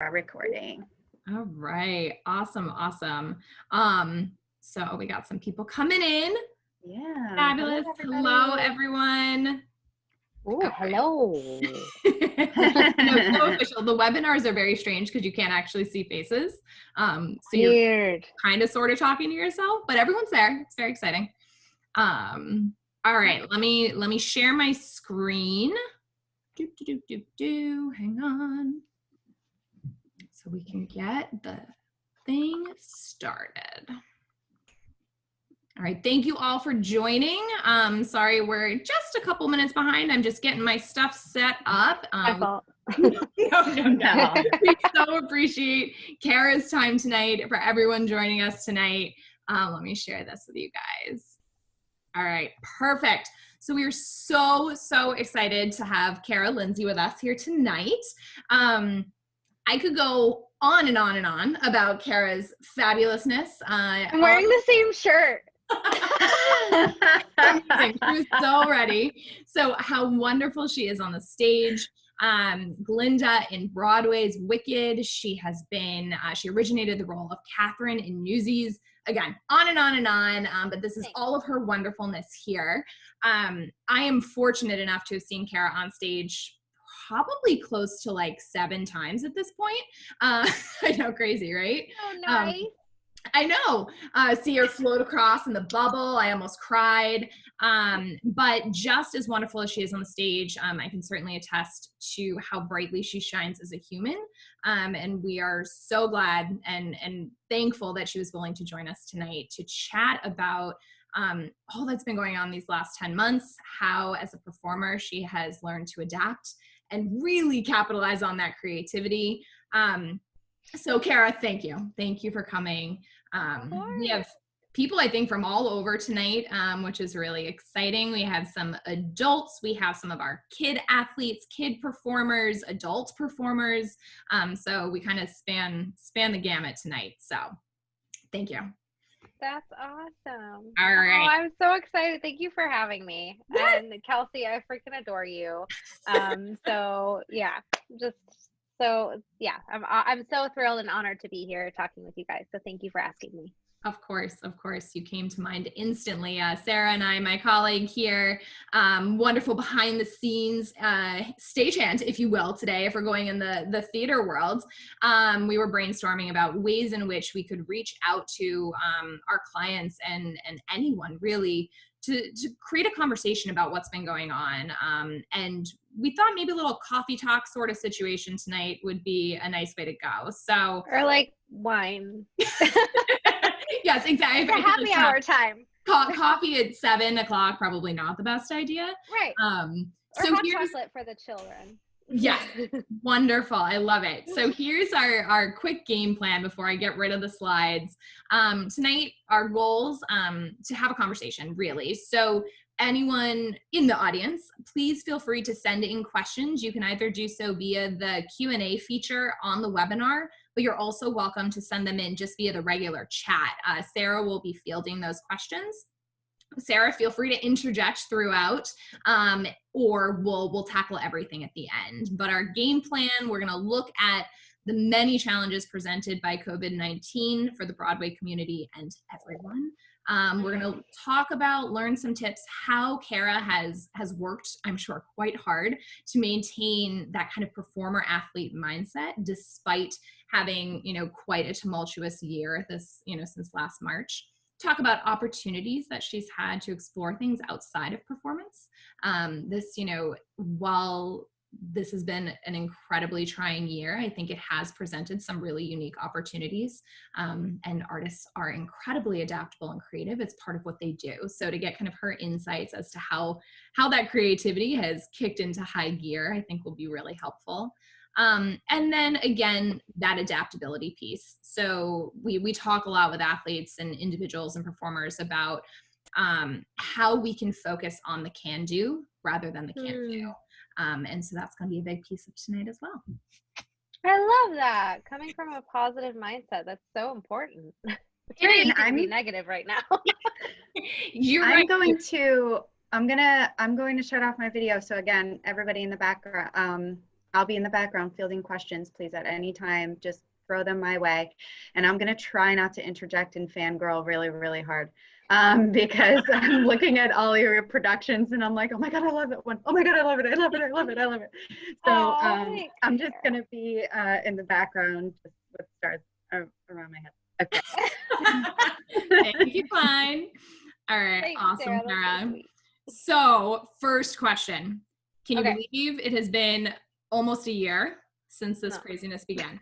our recording. All right. Awesome. Awesome. So we got some people coming in. Yeah. Fabulous. Hello, everyone. Oh, hello. No, so official. The webinars are very strange because you can't actually see faces. So Weird. you're kind of sort of talking to yourself, but everyone's there. It's very exciting. All right, let me share my screen. Hang on. So we can get the thing started. All right, thank you all for joining. Sorry, we're just a couple minutes behind. I'm just getting my stuff set up. My fault. No. We so appreciate Kara's time tonight, for everyone joining us tonight. Let me share this with you guys. All right, perfect. So we are so excited to have Kara Lindsay with us here tonight. I could go on and on and on about Kara's fabulousness. I'm wearing the same shirt. Amazing. She was so ready. So how wonderful she is on the stage. Glinda in Broadway's Wicked. She has been, she originated the role of Catherine in Newsies. Again, on and on and on, but this is all of her wonderfulness here. I am fortunate enough to have seen Kara on stage probably close to like 7 times at this point. I know, crazy, right? Oh, nice. I know. See her float across in the bubble. I almost cried. But just as wonderful as she is on the stage, I can certainly attest to how brightly she shines as a human. And we are so glad and thankful that she was willing to join us tonight to chat about all that's been going on these last 10 months, how as a performer she has learned to adapt and really capitalize on that creativity. So Kara, thank you. Thank you for coming. We have people, I think, from all over tonight, which is really exciting. We have some adults. We have some of our kid athletes, kid performers, adult performers. So we kind of span the gamut tonight. So thank you. That's awesome. All right. Oh, I'm so excited. Thank you for having me. And Kelsey, I freaking adore you. So yeah, I'm so thrilled and honored to be here talking with you guys. So thank you for asking me. Of course, you came to mind instantly. Sarah and I, my colleague here, wonderful behind the scenes stagehand, if you will, today, if we're going in the theater world. We were brainstorming about ways in which we could reach out to our clients and anyone really to create a conversation about what's been going on. And we thought maybe a little coffee talk sort of situation tonight would be a nice way to go. So, or like wine. Yes, exactly. It's a happy hour time. Coffee at 7 o'clock, probably not the best idea. Right. Or so hot chocolate for the children. Yes, wonderful. I love it. So here's our quick game plan before I get rid of the slides. Tonight, our goals to have a conversation, really. So anyone in the audience, please feel free to send in questions. You can either do so via the Q&A feature on the webinar, but you're also welcome to send them in just via the regular chat. Sarah will be fielding those questions. Sarah, feel free to interject throughout, or we'll tackle everything at the end. But our game plan, we're going to look at the many challenges presented by COVID-19 for the Broadway community and everyone. We're going to talk about, learn some tips, how Kara has worked, I'm sure, quite hard to maintain that kind of performer athlete mindset, despite having, quite a tumultuous year this, since last March. Talk about opportunities that she's had to explore things outside of performance. While this has been an incredibly trying year, I think it has presented some really unique opportunities, and artists are incredibly adaptable and creative. It's part of what they do. So to get kind of her insights as to how that creativity has kicked into high gear, I think will be really helpful. And then again, that adaptability piece. So we talk a lot with athletes and individuals and performers about how we can focus on the can do rather than the can't do. And so that's going to be a big piece of tonight as well. I love that. Coming from a positive mindset, that's so important. It's very easy to be negative right now. You're I'm right. going to shut off my video. So again, everybody in the background, I'll be in the background fielding questions. Please, at any time, just throw them my way. And I'm going to try not to interject and fangirl really, really hard. Because I'm looking at all your productions and I'm like, oh my God, I love it one. Oh my God, I love it. I love it. I love it. I love it. So I'm just going to be in the background just with stars around my head. Okay. Thank you, Klein. All right. Thanks, Awesome, Sarah. Sarah. So first question, can you believe it has been almost a year since this craziness began?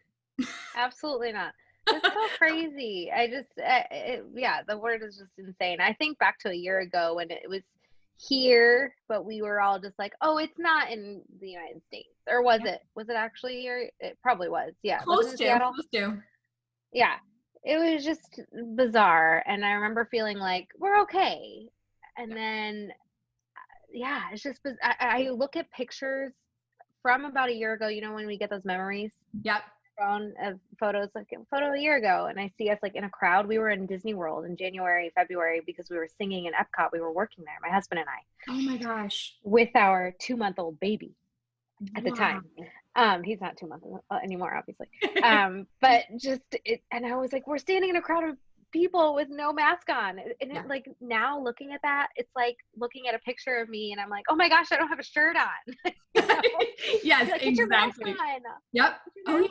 Absolutely not. It's so crazy. I just, yeah, the word is just insane. I think back to a year ago when it was here, but we were all just like, oh, it's not in the United States. Or was it? Was it actually here? It probably was. Yeah. Close to. Yeah. It was just bizarre. And I remember feeling like, we're okay. And then, yeah, it's just, I look at pictures from about a year ago, you know, when we get those memories. Yep. Of photos, like a photo a year ago, and I see us like in a crowd. We were in Disney World in January, February, because we were singing in Epcot. We were working there, my husband and I. Oh my gosh. With our 2-month-old baby at the time. He's not 2 months anymore, obviously. But just it, and I was like, we're standing in a crowd of people with no mask on, and it, like, now looking at that, it's like looking at a picture of me and I'm like, oh my gosh, I don't have a shirt on. Yes, like, exactly. Yep. Oh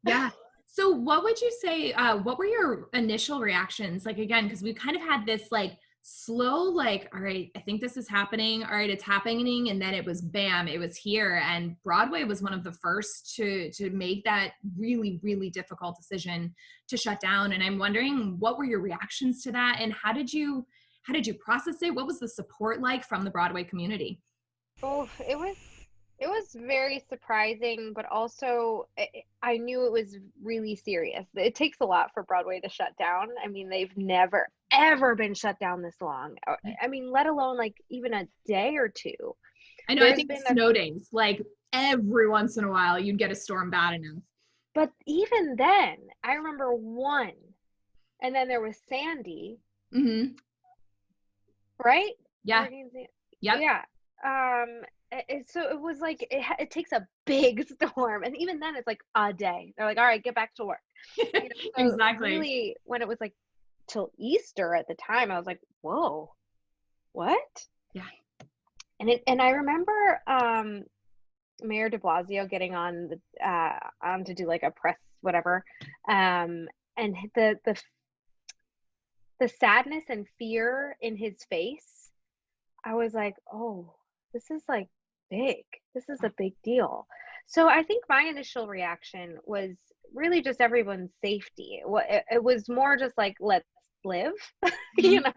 yeah. So what would you say, what were your initial reactions? Like, again, because we've kind of had this like slow, like, all right, I think this is happening. All right, it's happening. And then it was bam, it was here. And Broadway was one of the first to make that really, really difficult decision to shut down. And I'm wondering, what were your reactions to that? And how did you process it? What was the support like from the Broadway community? Oh, it was very surprising, but also I knew it was really serious. It takes a lot for Broadway to shut down. I mean, they've never, ever been shut down this long. I mean, let alone like even a day or two. I know, I think snow days, like every once in a while, you'd get a storm bad enough. But even then, I remember one, and then there was Sandy. Mm-hmm. Right? Yeah. Yep. Yeah. So it was like it takes a big storm, and even then it's like a day. They're like, all right, get back to work. You know, so exactly. Really, when it was like till Easter at the time, I was like, whoa, what? Yeah. And I remember Mayor de Blasio getting on to do like a press whatever, and the sadness and fear in his face. I was like, oh, this is like big. This is a big deal. So I think my initial reaction was really just everyone's safety. It was more just like, let's live, you know,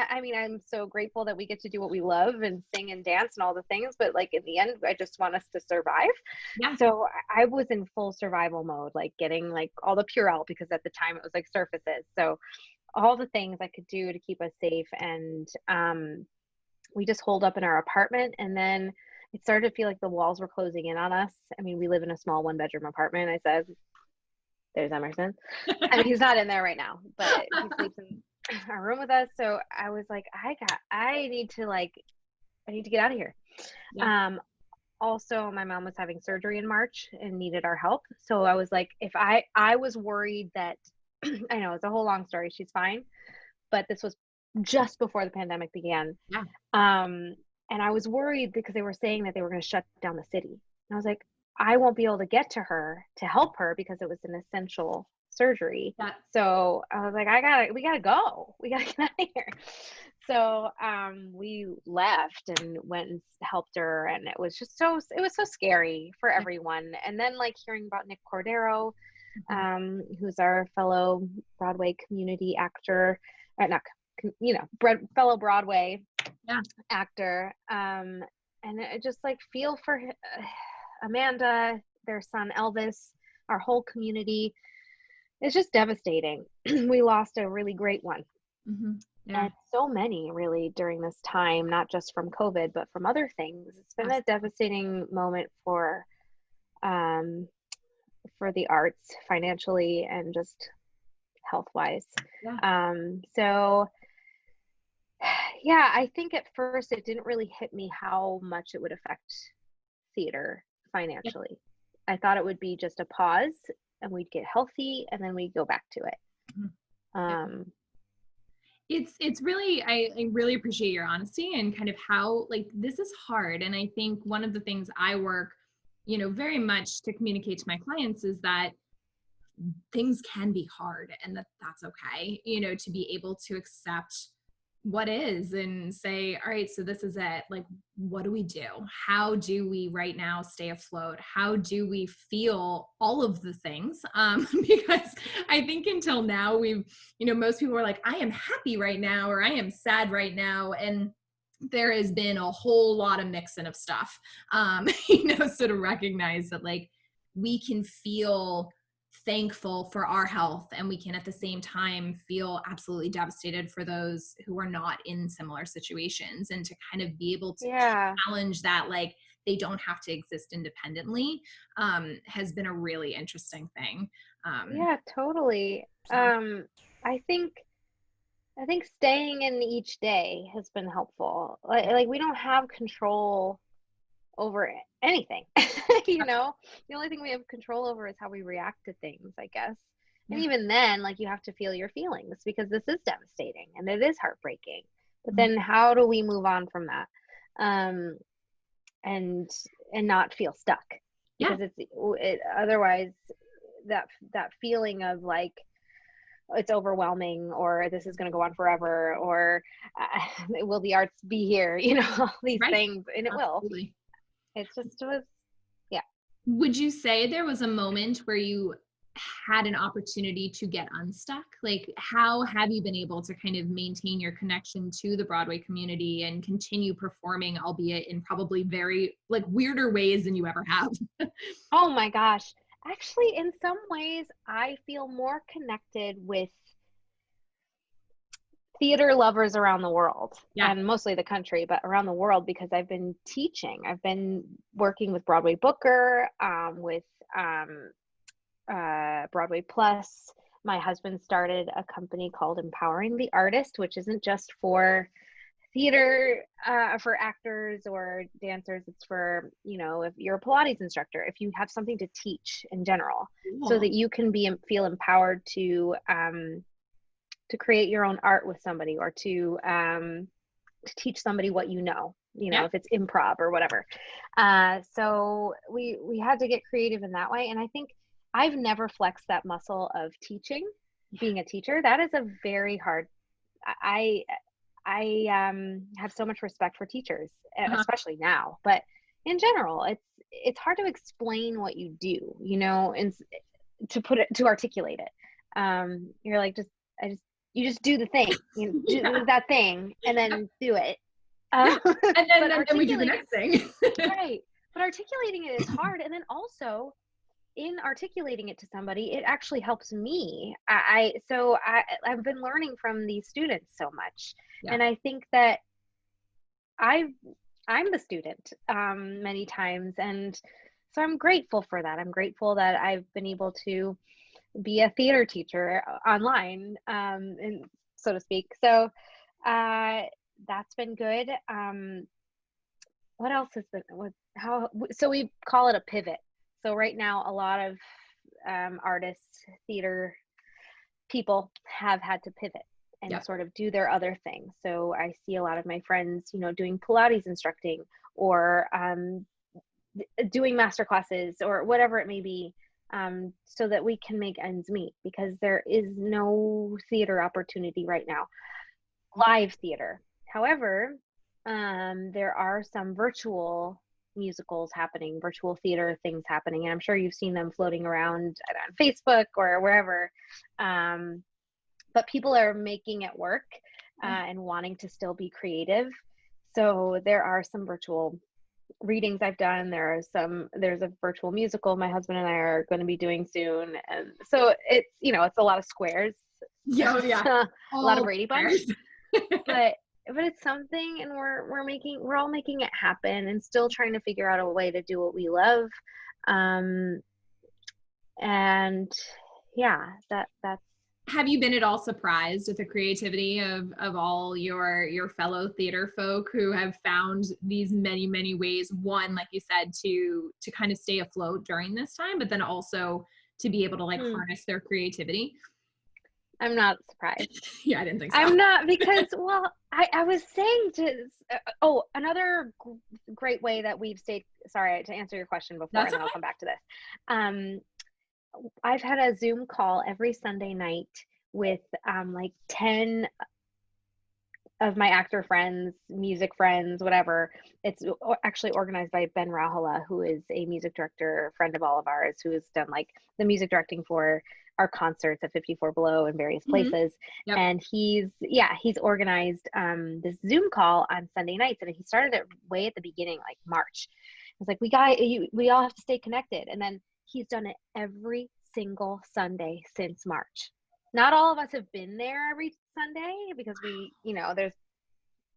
I mean, I'm so grateful that we get to do what we love and sing and dance and all the things, but like in the end, I just want us to survive. Yeah. So I was in full survival mode, like getting like all the Purell, because at the time it was like surfaces. So all the things I could do to keep us safe. And we just holed up in our apartment, and then it started to feel like the walls were closing in on us. I mean, we live in a small 1-bedroom apartment. I said, there's Emerson. I mean, he's not in there right now, but he sleeps in our room with us. So I was like, I need to get out of here. Yeah. Also, my mom was having surgery in March and needed our help. So I was like, if I was worried that, I know it's a whole long story. She's fine, but this was just before the pandemic began. Yeah. And I was worried because they were saying that they were going to shut down the city. And I was like, I won't be able to get to her to help her because it was an essential surgery. Yeah. So I was like, we gotta go. We gotta get out of here. So we left and went and helped her, and it was so scary for everyone. And then like hearing about Nick Cordero, who's our fellow Broadway community actor, fellow Broadway actor, and I just like feel for Amanda, their son Elvis, our whole community. It's just devastating. We lost a really great one. Mm-hmm. Yeah. And so many really during this time, not just from COVID, but from other things. It's been a devastating moment for the arts financially and just health-wise. Yeah. So yeah, I think at first it didn't really hit me how much it would affect theater financially. I thought it would be just a pause and we'd get healthy and then we'd go back to it. It's really, I really appreciate your honesty and kind of how, like, this is hard. And I think one of the things I work, very much to communicate to my clients is that things can be hard and that's okay, to be able to accept what is and say, all right, so this is it. Like, what do we do? How do we right now stay afloat? How do we feel all of the things? Because I think until now we've, most people are like, I am happy right now, or I am sad right now. And there has been a whole lot of mixing of stuff, so to recognize that, like, we can feel thankful for our health and we can at the same time feel absolutely devastated for those who are not in similar situations, and to kind of be able to challenge that, like, they don't have to exist independently, has been a really interesting thing. Yeah, totally. I think staying in each day has been helpful. Like we don't have control over anything. The only thing we have control over is how we react to things, I guess. And even then, like, you have to feel your feelings because this is devastating and it is heartbreaking. But then how do we move on from that? And not feel stuck, because otherwise that feeling of like, it's overwhelming, or this is going to go on forever, or will the arts be here? All these things, and it Absolutely. will. It's just was, yeah. Would you say there was a moment where you had an opportunity to get unstuck? Like, how have you been able to kind of maintain your connection to the Broadway community and continue performing, albeit in probably very, like, weirder ways than you ever have? Oh my gosh. Actually, in some ways, I feel more connected with theater lovers around the world, and mostly the country, but around the world, because I've been teaching. I've been working with Broadway Booker, with Broadway Plus. My husband started a company called Empowering the Artist, which isn't just for theater, for actors or dancers. It's for, if you're a Pilates instructor, if you have something to teach in general, so that you can feel empowered to create your own art with somebody, or to teach somebody what if it's improv or whatever. So we had to get creative in that way. And I think I've never flexed that muscle of teaching, being a teacher. That is a very hard, I have so much respect for teachers, especially now, but in general, it's hard to explain what you do, and to articulate it. You're like, you just do the thing, do that thing, and then do it. And then we do the next thing. Right. But articulating it is hard. And then also, in articulating it to somebody, it actually helps me. I've been learning from these students so much. And I think that I'm the student many times. And so I'm grateful for that. I'm grateful that I've been able to be a theater teacher online, and so to speak. So that's been good. What else has been, so we call it a pivot. So right now, a lot of artists, theater people have had to pivot and sort of do their other thing. So I see a lot of my friends, doing Pilates instructing, or doing master classes, or whatever it may be, so that we can make ends meet, because there is no theater opportunity right now, live theater. However, there are some virtual musicals happening, virtual theater things happening, and I'm sure you've seen them floating around on Facebook or wherever. But people are making it work, and wanting to still be creative. So there are some virtual readings I've done. There's a virtual musical my husband and I are going to be doing soon. And so it's, it's a lot of squares. A lot of Brady Bunch. but it's something, and we're all making it happen, and still trying to figure out a way to do what we love. And that's Have you been at all surprised at the creativity of all your fellow theater folk who have found these many, many ways, one, like you said, to kind of stay afloat during this time, but then also to be able to like harness their creativity? I'm not surprised. Yeah, I didn't think so. I'm not, because, well, I was saying another great way that we've stayed, sorry, to answer your question before, That's and then I'll come back to this. I've had a Zoom call every Sunday night with like 10 of my actor friends, music friends, whatever. It's actually organized by Ben Rahola, who is a music director, friend of all of ours, who has done like the music directing for our concerts at 54 Below and various places. Yep. And he's organized this Zoom call on Sunday nights, and he started it way at the beginning, like March. It's like, we all have to stay connected. And then he's done it every single Sunday since March. Not all of us have been there every Sunday because there's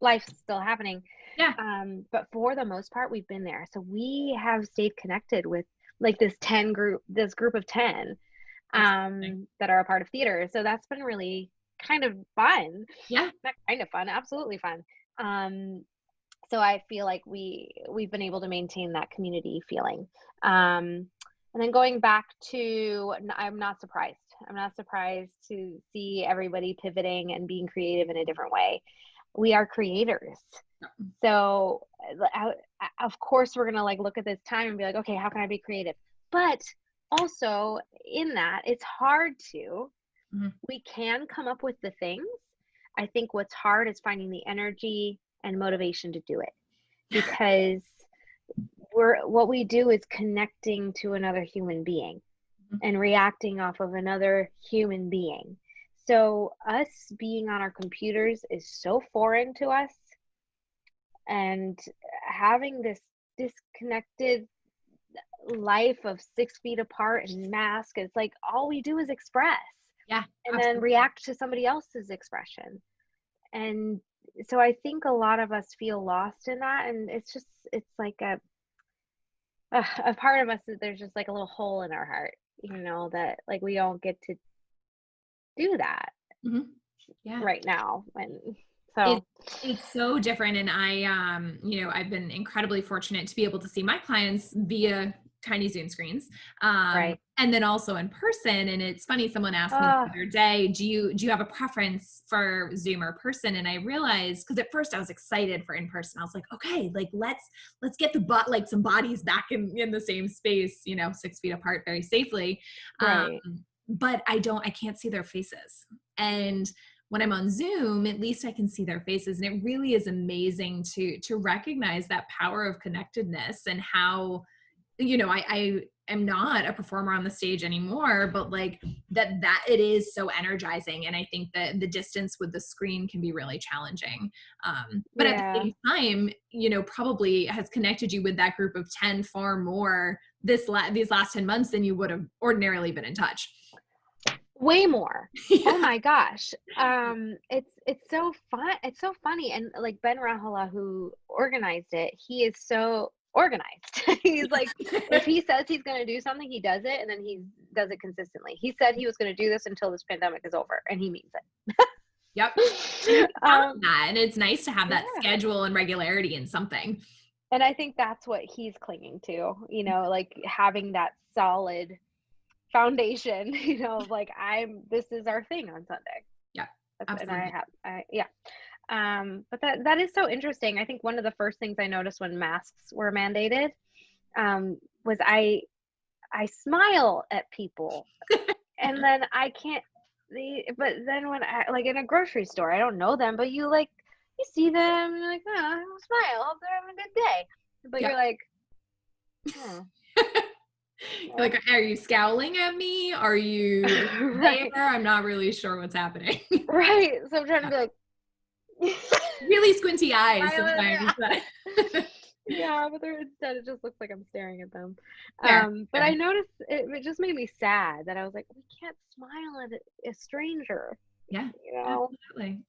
life still happening. Yeah. But for the most part, we've been there. So we have stayed connected with like this group of 10 that are a part of theater. So that's been really kind of fun. Yeah. Not kind of fun, absolutely fun. So I feel like we've been able to maintain that community feeling. And then going back to, I'm not surprised. I'm not surprised to see everybody pivoting and being creative in a different way. We are creators. So of course we're going to like look at this time and be like, okay, how can I be creative? But also in that, it's hard to, we can come up with the things. I think what's hard is finding the energy and motivation to do it, because what we do is connecting to another human being and reacting off of another human being. So us being on our computers is so foreign to us, and having this disconnected life of 6 feet apart and mask, it's like all we do is express, and absolutely. then react to somebody else's expression. And so I think a lot of us feel lost in that, and it's like a part of us that there's just like a little hole in our heart, that like we don't get to do that right now. And so it's so different. And I've been incredibly fortunate to be able to see my clients via tiny Zoom screens, right. And then also in person. And it's funny, someone asked me the other day, do you have a preference for Zoom or person? And I realized, because at first I was excited for in person. I was like, okay, like let's get some bodies back in the same space, 6 feet apart very safely. Right. But I can't see their faces. And when I'm on Zoom, at least I can see their faces. And it really is amazing to recognize that power of connectedness, and how, I am not a performer on the stage anymore, but like that it is so energizing. And I think that the distance with the screen can be really challenging. But at the same time, probably has connected you with that group of 10 far more these last 10 months than you would have ordinarily been in touch. Way more. Yeah. Oh my gosh. It's so fun. It's so funny. And like Ben Rahola, who organized it, he is so organized. He's like, if he says he's going to do something, he does it, and then he does it consistently. He said he was going to do this until this pandemic is over, and he means it. Yep. And it's nice to have that schedule and regularity in something. And I think that's what he's clinging to, like having that solid foundation, like this is our thing on Sunday. Yeah. Absolutely. And but that is so interesting. I think one of the first things I noticed when masks were mandated was I smile at people and then I can't, but then when I, like in a grocery store, I don't know them, but you see them and you're like, oh, smile, hope they're having a good day. But you're like, like, are you scowling at me? Are you there? I'm not really sure what's happening. Right. So I'm trying to be like, really squinty eyes sometimes. Yeah, but instead it just looks like I'm staring at them. But I noticed it just made me sad that I was like, we can't smile at a stranger. Yeah,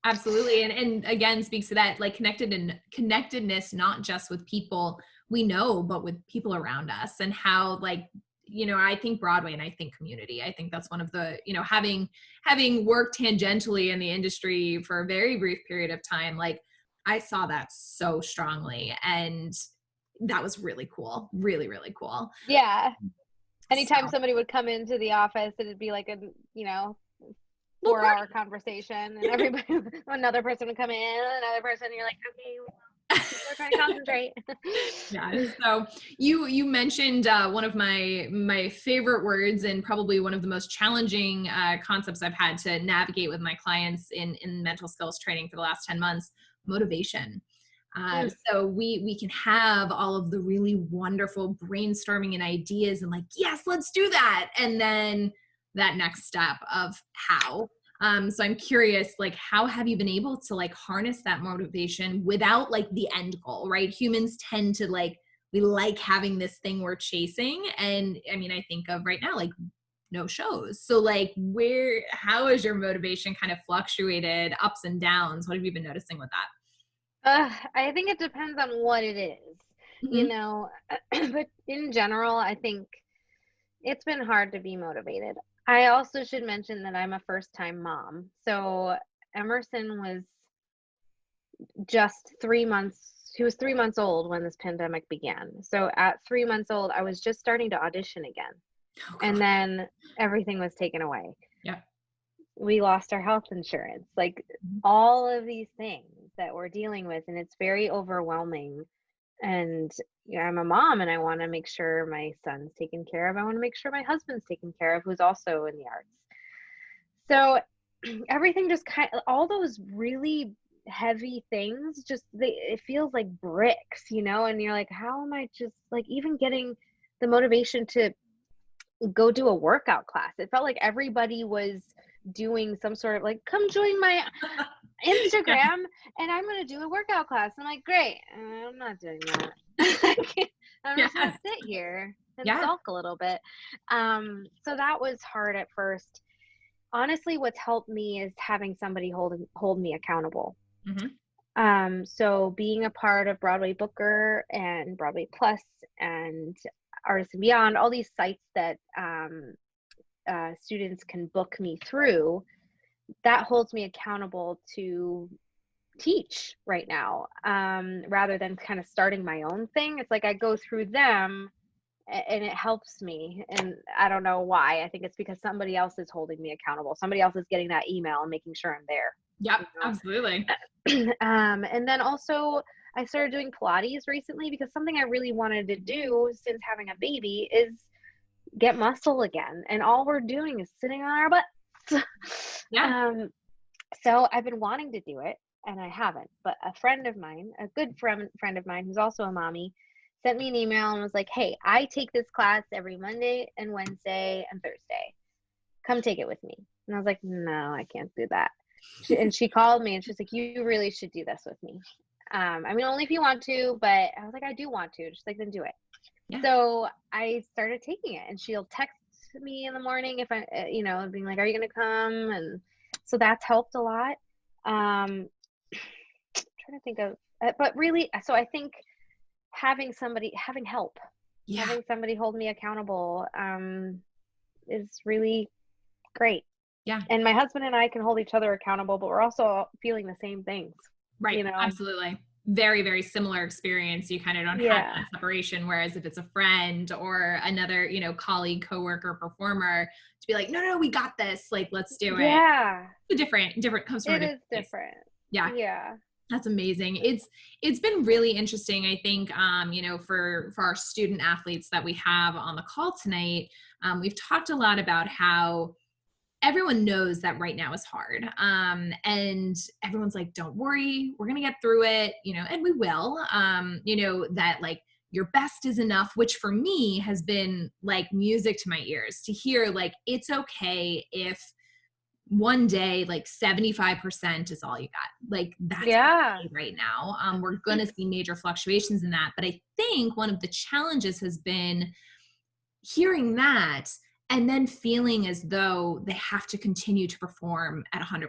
absolutely. And again, speaks to that like connectedness, not just with people we know, but with people around us, and how like I think Broadway and I think community. I think that's one of the, having worked tangentially in the industry for a very brief period of time, like I saw that so strongly, and that was really cool. Really, really cool. Yeah. Anytime So, somebody would come into the office, it'd be like a, 4-hour conversation, and everybody, another person would come in, another person, and you're like, okay, we're trying to concentrate. yeah. So you mentioned one of my favorite words, and probably one of the most challenging concepts I've had to navigate with my clients in mental skills training for the last 10 months, motivation. So we can have all of the really wonderful brainstorming and ideas and like, yes, let's do that. And then that next step of how. So I'm curious, like, how have you been able to like harness that motivation without like the end goal, right? Humans tend to we like having this thing we're chasing. And I mean, I think of right now, like no shows. So like how has your motivation kind of fluctuated, ups and downs? What have you been noticing with that? I think it depends on what it is, Mm-hmm. but in general, I think it's been hard to be motivated. I also should mention that I'm a first-time mom. So Emerson was just 3 months, he was 3 months old when this pandemic began. So at 3 months old, I was just starting to audition again. Oh, And then everything was taken away. Yeah. We lost our health insurance, like all of these things that we're dealing with, and it's very overwhelming. And I'm a mom, and I want to make sure my son's taken care of. I want to make sure my husband's taken care of, who's also in the arts. So everything just all those really heavy things, it feels like bricks, and you're like, how am I just like even getting the motivation to go do a workout class? It felt like everybody was doing some sort of like, come join my Instagram and I'm going to do a workout class. I'm like, great. I'm not doing that. I'm just going to sit here and sulk a little bit. So that was hard at first. Honestly, what's helped me is having somebody hold me accountable. Mm-hmm. So being a part of Broadway Booker and Broadway Plus and Artists and Beyond, all these sites that students can book me through, that holds me accountable to teach right now, rather than kind of starting my own thing. It's like I go through them and it helps me. And I don't know why. I think it's because somebody else is holding me accountable. Somebody else is getting that email and making sure I'm there. Yep, absolutely. And then also I started doing Pilates recently because something I really wanted to do since having a baby is get muscle again. And all we're doing is sitting on our butts. Yeah. So I've been wanting to do it and I haven't, but a friend of mine, a good friend of mine who's also a mommy, sent me an email and was like, hey, I take this class every Monday and Wednesday and Thursday. Come take it with me. And I was like, no, I can't do that. And she called me and she's like, you really should do this with me. I mean, only if you want to, but I was like, I do want to. She's like, then do it. Yeah. So I started taking it, and she'll text me in the morning if I, being like, are you going to come? And so that's helped a lot. I'm trying to think of, but really, so I think having help, having somebody hold me accountable, is really great. Yeah. And my husband and I can hold each other accountable, but we're also feeling the same things. Right. Absolutely. Very, very similar experience. You kind of don't have that separation. Whereas if it's a friend or another, colleague, coworker, performer, to be like, no, we got this. Like, let's do it. Yeah. It's different comes from it is different. Yeah. Yeah. That's amazing. It's been really interesting. I think, for our student athletes that we have on the call tonight, we've talked a lot about how everyone knows that right now is hard. And everyone's like, don't worry, we're going to get through it, and we will, that like your best is enough, which for me has been like music to my ears to hear, like, it's okay if one day, like 75% is all you got. Like that's okay right now. We're going to see major fluctuations in that. But I think one of the challenges has been hearing that and then feeling as though they have to continue to perform at 100%.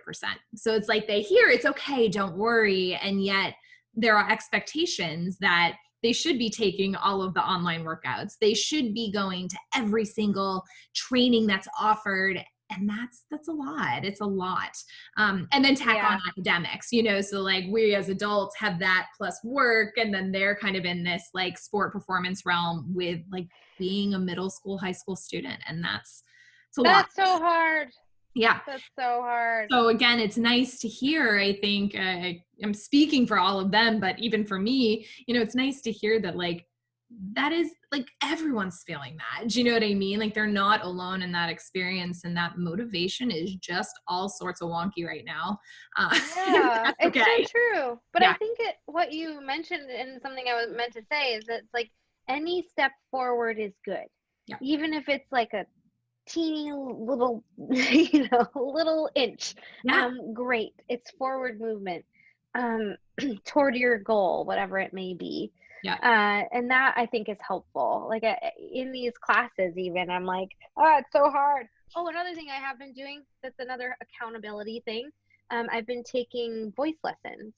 So it's like they hear it's okay, don't worry. And yet there are expectations that they should be taking all of the online workouts. They should be going to every single training that's offered. And that's a lot. It's a lot. And then tack on academics, you know, so like we as adults have that plus work, and then they're kind of in this like sport performance realm with like being a middle school, high school student. And it's a lot. That's so hard. Yeah. That's so hard. So again, it's nice to hear, I think, I'm speaking for all of them, but even for me, you know, it's nice to hear that like, that is like everyone's feeling that. Do you know what I mean? Like they're not alone in that experience, and that motivation is just all sorts of wonky right now. Yeah, it's so true. But Yeah. I think what you mentioned, and something I was meant to say, is that it's like any step forward is good. Yeah. Even if it's like a teeny little, you know, little inch. Yeah. Great. It's forward movement toward your goal, whatever it may be. Yeah. And that I think is helpful. Like in these classes, even I'm like, oh, it's so hard. Oh, another thing I have been doing, that's another accountability thing. I've been taking voice lessons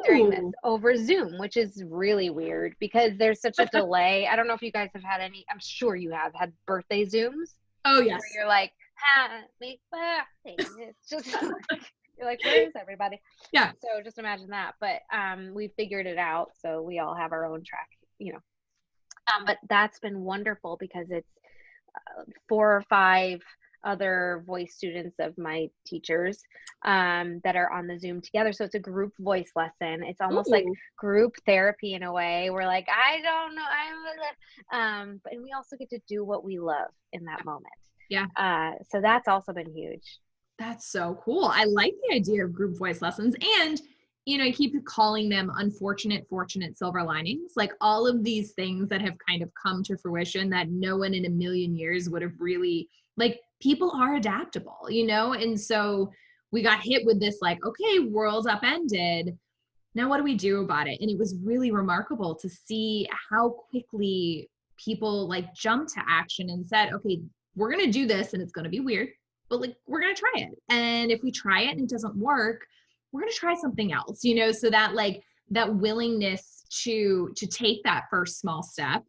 during this over Zoom, which is really weird because there's such a delay. I don't know if you guys have had any, I'm sure you have had birthday Zooms. Oh, yes. Where you're like, happy birthday. It's just you're like, where is everybody? Yeah. So just imagine that. But we figured it out. So we all have our own track, you know. But that's been wonderful because it's 4 or 5 other voice students of my teachers that are on the Zoom together. So it's a group voice lesson. It's almost like group therapy in a way. We're like, I don't know. But we also get to do what we love in that moment. Yeah. So that's also been huge. That's so cool. I like the idea of group voice lessons. And, you know, I keep calling them unfortunate, fortunate silver linings. Like all of these things that have kind of come to fruition that no one in a million years would have really, like, people are adaptable, you know? And so we got hit with this, like, okay, world's upended. Now what do we do about it? And it was really remarkable to see how quickly people like jumped to action and said, okay, we're going to do this and it's going to be weird, but like, we're going to try it. And if we try it and it doesn't work, we're going to try something else, you know? So that like that willingness to take that first small step.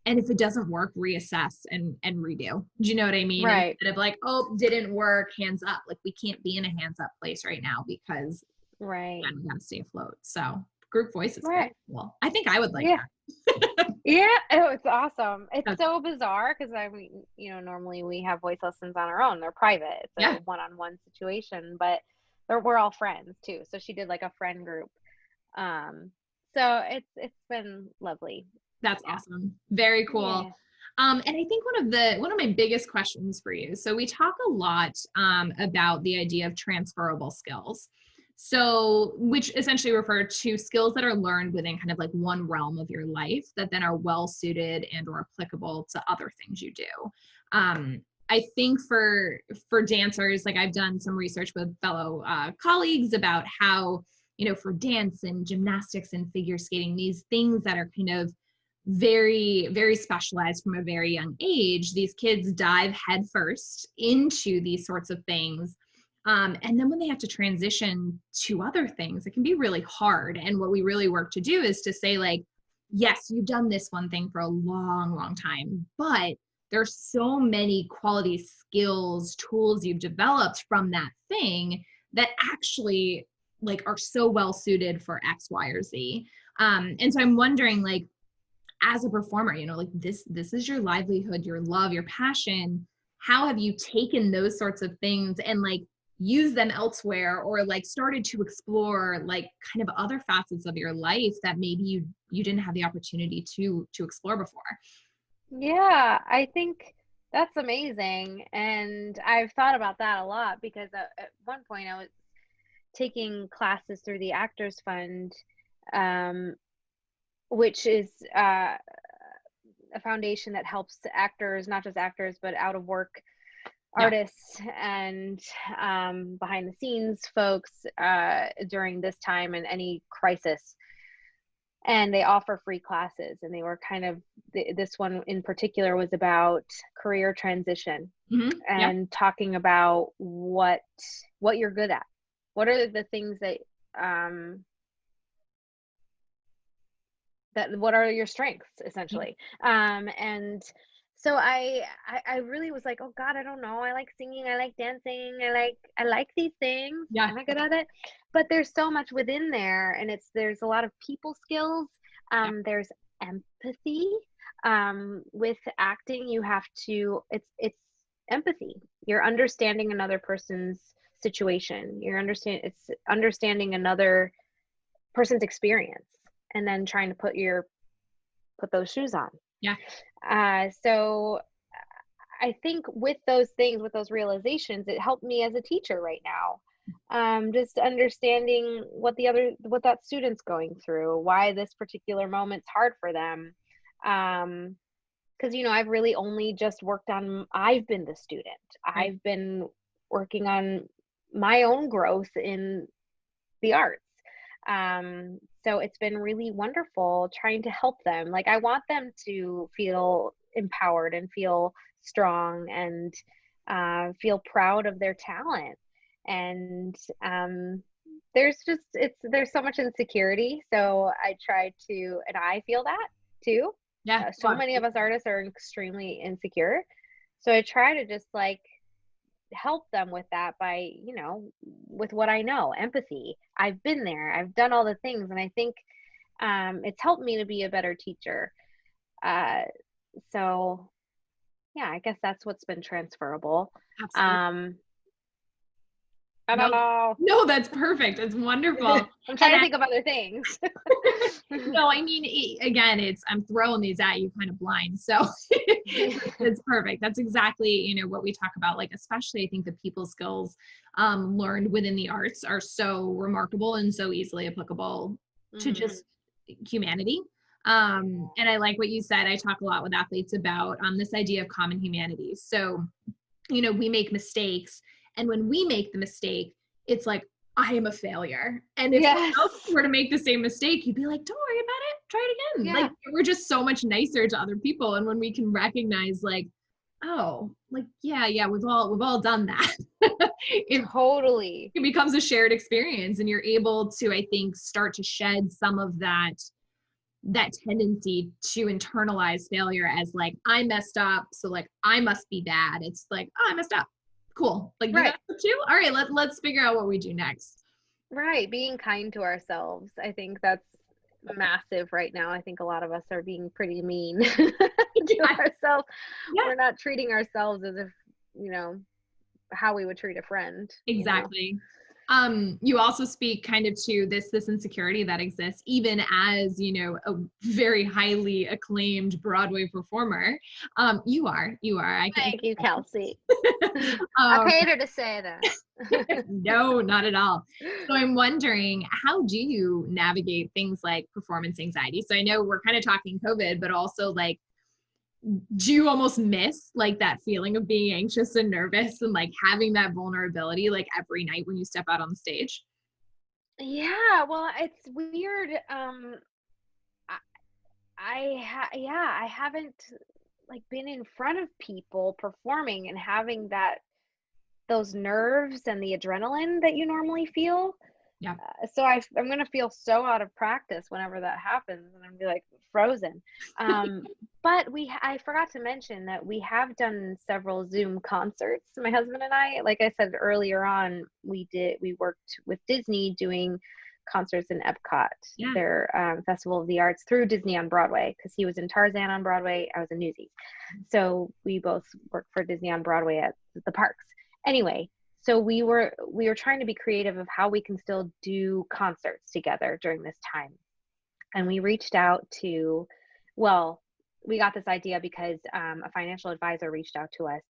And if it doesn't work, reassess and redo. Do you know what I mean? Right. Instead of like, oh, didn't work, hands up. Like we can't be in a hands up place right now because right. we gotta stay afloat. So group voice is right. Cool. I think I would like that. Yeah. Oh, it's awesome. It's so bizarre because I mean, you know, normally we have voice lessons on our own. They're private. It's a one-on-one situation, but we're all friends too. So she did like a friend group. So it's been lovely. That's awesome. Very cool. Yeah. And I think one of my biggest questions for you. So we talk a lot about the idea of transferable skills. So, which essentially refer to skills that are learned within kind of like one realm of your life that then are well suited and or applicable to other things you do. I think for dancers, like I've done some research with fellow colleagues about how, you know, for dance and gymnastics and figure skating, these things that are kind of very, very specialized from a very young age, these kids dive headfirst into these sorts of things. And then when they have to transition to other things, it can be really hard. And what we really work to do is to say like, yes, you've done this one thing for a long, long time, but there's so many quality skills, tools you've developed from that thing that actually like are so well suited for X, Y, or Z. And so I'm wondering, like, as a performer, you know, like this is your livelihood, your love, your passion. How have you taken those sorts of things and like use them elsewhere, or like started to explore like kind of other facets of your life that maybe you didn't have the opportunity to explore before? Yeah, I think that's amazing. And I've thought about that a lot because at one point I was taking classes through the Actors Fund, which is a foundation that helps actors, not just actors, but out of work artists and behind the scenes folks during this time and any crisis. And they offer free classes, and they were kind of, this one in particular was about career transition and talking about what you're good at. What are the things that what are your strengths essentially. And so I really was like, oh God, I don't know. I like singing, I like dancing, I like these things. Yeah. Am I good at it? But there's so much within there, and there's a lot of people skills. There's empathy. With acting, you have to, it's empathy. You're understanding another person's situation. It's understanding another person's experience, and then trying to put those shoes on. Yeah. So I think with those things, with those realizations, it helped me as a teacher right now. Just understanding what that student's going through, why this particular moment's hard for them. Because, I've really only just I've been the student. Right. I've been working on my own growth in the arts. So it's been really wonderful trying to help them. Like, I want them to feel empowered and feel strong and feel proud of their talent. And there's so much insecurity. So I try to, and I feel that too. Yeah. So many of us artists are extremely insecure. So I try to just like help them with that by, with what I know, empathy. I've been there, I've done all the things. And I think it's helped me to be a better teacher. So yeah, I guess that's what's been transferable. Absolutely. I don't know. No, that's perfect. It's wonderful. I'm trying to think of other things. No, I mean, again, I'm throwing these at you kind of blind. So it's perfect. That's exactly, what we talk about. Like, especially I think the people skills learned within the arts are so remarkable and so easily applicable to just humanity. And I like what you said. I talk a lot with athletes about this idea of common humanities. So, we make mistakes. And when we make the mistake, it's like, I am a failure. And if someone else were to make the same mistake, you'd be like, don't worry about it. Try it again. Yeah. Like, we're just so much nicer to other people. And when we can recognize like, oh, like, yeah, we've all done that. Totally. It becomes a shared experience, and you're able to, I think, start to shed some of that tendency to internalize failure as like, I messed up, so like I must be bad. It's like, oh, I messed up. Cool. Like, you got it too? All right, let's figure out what we do next. Right. Being kind to ourselves. I think that's massive right now. I think a lot of us are being pretty mean to ourselves. Yeah. We're not treating ourselves as if, how we would treat a friend. Exactly. You also speak kind of to this insecurity that exists even as, a very highly acclaimed Broadway performer. You are. Thank you, Kelsey. I paid her to say that. No, not at all. So I'm wondering, how do you navigate things like performance anxiety? So I know we're kind of talking COVID, but also like, do you almost miss like that feeling of being anxious and nervous and like having that vulnerability like every night when you step out on the stage? Yeah, well, it's weird. I haven't like been in front of people performing and having those nerves and the adrenaline that you normally feel. Yeah. So I'm going to feel so out of practice whenever that happens, and I'm gonna be like frozen. But I forgot to mention that we have done several Zoom concerts. My husband and I, like I said earlier on, we worked with Disney doing concerts in Epcot, their Festival of the Arts, through Disney on Broadway, because he was in Tarzan on Broadway, I was in Newsies. So we both worked for Disney on Broadway at the parks. Anyway, so we were trying to be creative of how we can still do concerts together during this time. And we reached out to, we got this idea because a financial advisor reached out to us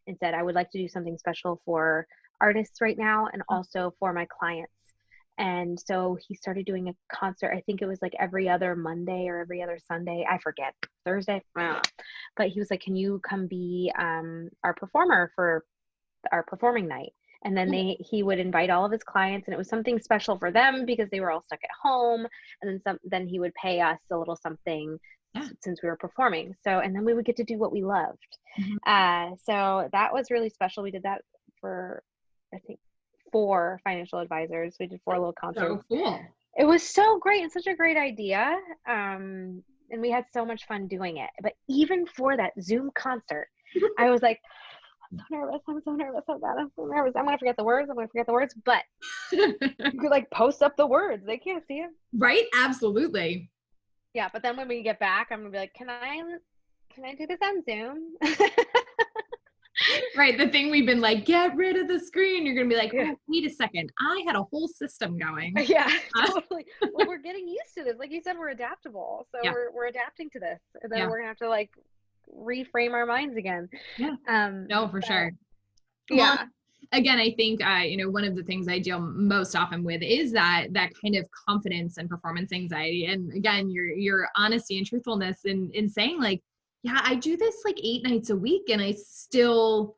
and said, I would like to do something special for artists right now and also for my clients. And so he started doing a concert. I think it was like every other Monday or every other Sunday. I forget. Thursday. But he was like, can you come be our performer for our performing night? And then he would invite all of his clients, and it was something special for them because they were all stuck at home. And then he would pay us a little something since we were performing. So, and then we would get to do what we loved. So that was really special. We did that for, I think, 4 financial advisors. We did 4 little concerts. So cool. It was so great and such a great idea. And we had so much fun doing it. But even for that Zoom concert, I was like, I'm so nervous. I'm so nervous. Oh God, I'm so nervous. I'm going to forget the words. But you could like post up the words. They can't see it. Right? Absolutely. Yeah. But then when we get back, I'm going to be like, can I do this on Zoom? Right. The thing we've been like, get rid of the screen. You're going to be like, Yeah. oh, wait a second. I had a whole system going. Yeah, totally. Well, we're getting used to this. Like you said, we're adaptable. So Yeah. we're adapting to this. And then Yeah. we're going to have to like reframe our minds again. Yeah. No, for sure. Yeah. Well, again, I think, one of the things I deal most often with is that kind of confidence and performance anxiety. And again, your honesty and truthfulness in saying like, yeah, I do this like 8 nights a week and I still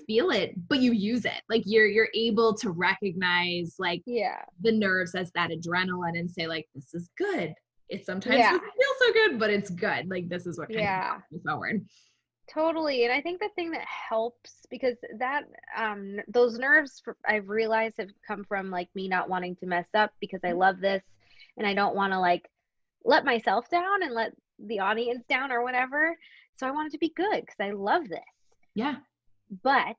feel it, but you use it. Like you're able to recognize like the nerves as that adrenaline and say like, this is good. It sometimes doesn't feel so good, but it's good. Like this is what kind of helps me forward. Totally. And I think the thing that helps, because that those nerves I've realized have come from like me not wanting to mess up because I love this and I don't want to like let myself down and let the audience down or whatever. So I want it to be good because I love this. Yeah. But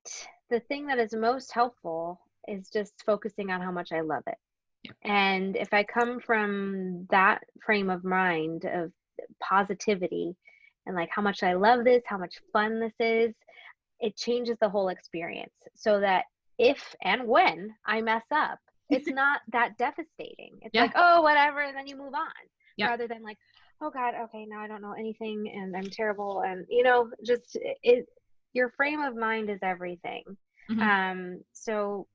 the thing that is most helpful is just focusing on how much I love it. Yeah. And if I come from that frame of mind of positivity and like how much I love this, how much fun this is, it changes the whole experience so that if and when I mess up, it's not that devastating. It's like, oh, whatever. And then you move on rather than like, oh God, okay, now I don't know anything and I'm terrible. And, just your frame of mind is everything. Mm-hmm. So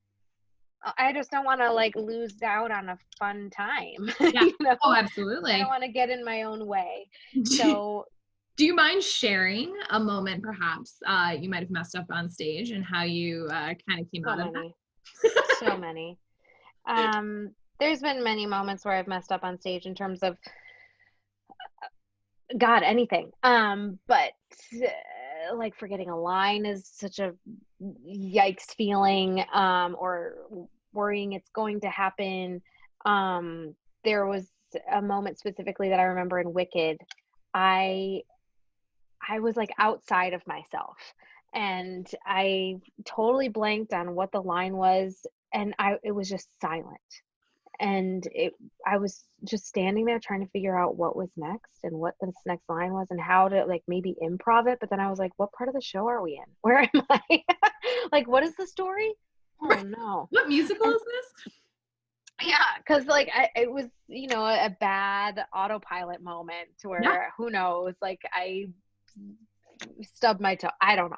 I just don't want to like lose out on a fun time. Yeah. Oh, absolutely. I don't want to get in my own way. So do you mind sharing a moment perhaps you might have messed up on stage and how you kind of came out of that? So many. There's been many moments where I've messed up on stage in terms of God, anything. But like forgetting a line is such a yikes feeling, or worrying it's going to happen. There was a moment specifically that I remember in Wicked. I was like outside of myself and I totally blanked on what the line was. And it was just silent. And I was just standing there trying to figure out what was next and what this next line was and how to like maybe improv it. But then I was like, what part of the show are we in? Where am I? Like, what is the story? Oh no. What musical is this? Yeah, because like it was, a bad autopilot moment where who knows, like I stubbed my toe. I don't know,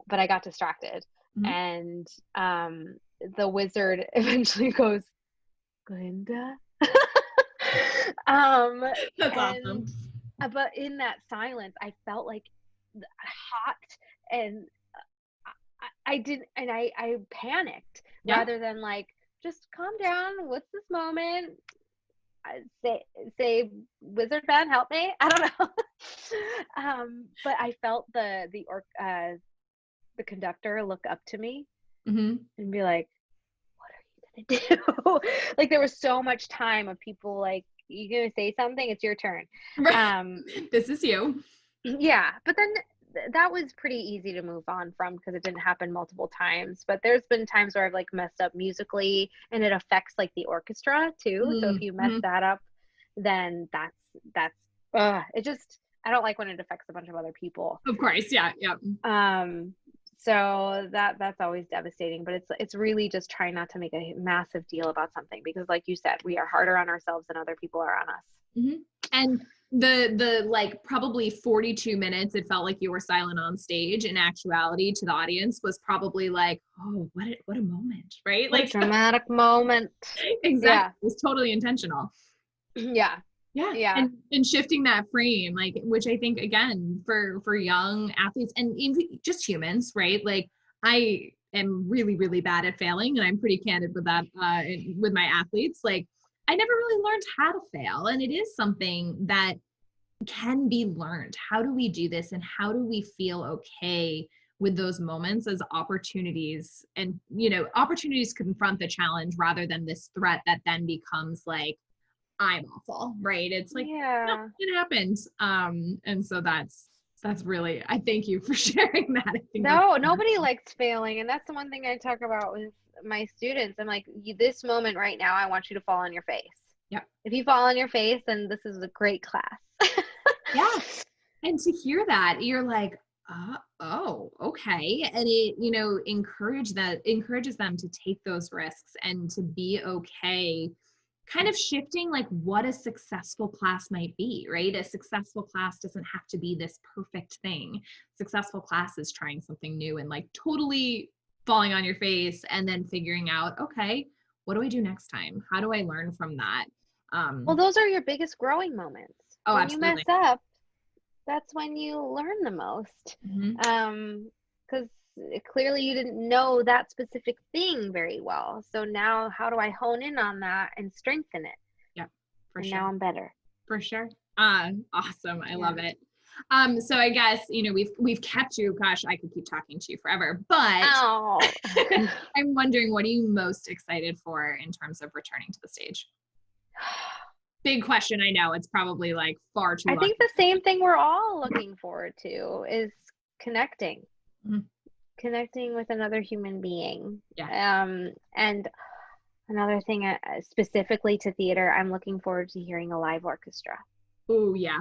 but I got distracted. Mm-hmm. And the wizard eventually goes, Glinda. That's awesome. But in that silence, I felt like hot, and I panicked rather than like just calm down. What's this moment? Say, Wizard Man, help me. I don't know. But I felt the conductor look up to me and be like, do. Like there was so much time of people like, you gonna say something, it's your turn. Right. This is you. Yeah, but then that was pretty easy to move on from because it didn't happen multiple times. But there's been times where I've like messed up musically and it affects like the orchestra too. So if you mess that up, then that's it just, I don't like when it affects a bunch of other people. Of course. Yeah. So that's always devastating, but it's really just trying not to make a massive deal about something because like you said, we are harder on ourselves than other people are on us. Mm-hmm. And the like probably 42 minutes it felt like you were silent on stage, in actuality to the audience was probably like, oh, what a moment, right? What like a dramatic moment. Exactly. Yeah. It was totally intentional. Yeah. And shifting that frame, like, which I think again for young athletes and even just humans, right? Like I am really, really bad at failing, and I'm pretty candid with that with my athletes. Like I never really learned how to fail, and it is something that can be learned. How do we do this, and how do we feel okay with those moments as opportunities, and opportunities confront the challenge rather than this threat that then becomes like, I'm awful, right? It's like, Yeah. no, it happened. And so that's really, I thank you for sharing that. I think that's No, wonderful. nobody likes failing. And that's the one thing I talk about with my students. I'm like, this moment right now, I want you to fall on your face. Yep. If you fall on your face, then this is a great class. Yeah. And to hear that, you're like, oh, okay. And it, encourages them to take those risks and to be okay, kind of shifting like what a successful class might be, right? A successful class doesn't have to be this perfect thing. Successful class is trying something new and like totally falling on your face and then figuring out, okay, what do I do next time? How do I learn from that? Well, those are your biggest growing moments. Oh, when absolutely. you mess up, that's when you learn the most. Because clearly you didn't know that specific thing very well. So now how do I hone in on that and strengthen it? Yeah, for and sure. now I'm better. For sure. Awesome. I love it. So I guess, we've kept you, gosh, I could keep talking to you forever, but I'm wondering, what are you most excited for in terms of returning to the stage? Big question. I know it's probably like far too long. I think the same thing we're all looking forward to is connecting. Connecting with another human being. Yeah. And another thing specifically to theater, I'm looking forward to hearing a live orchestra. Oh yeah.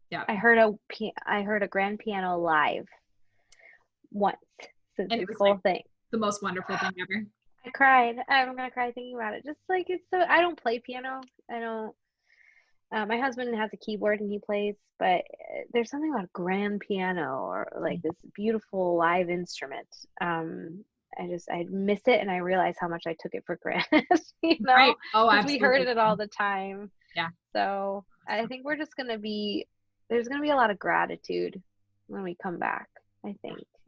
Yeah. I heard a grand piano live once. So and it was whole like thing. The most wonderful thing ever. I cried. I'm gonna cry thinking about it. Just like it's so. I don't play piano. I don't. My husband has a keyboard and he plays, but there's something about grand piano or like this beautiful live instrument. I miss it, and I realize how much I took it for granted. Right. Oh, because absolutely. we heard it all the time. Yeah. So I think we're just there's gonna be a lot of gratitude when we come back.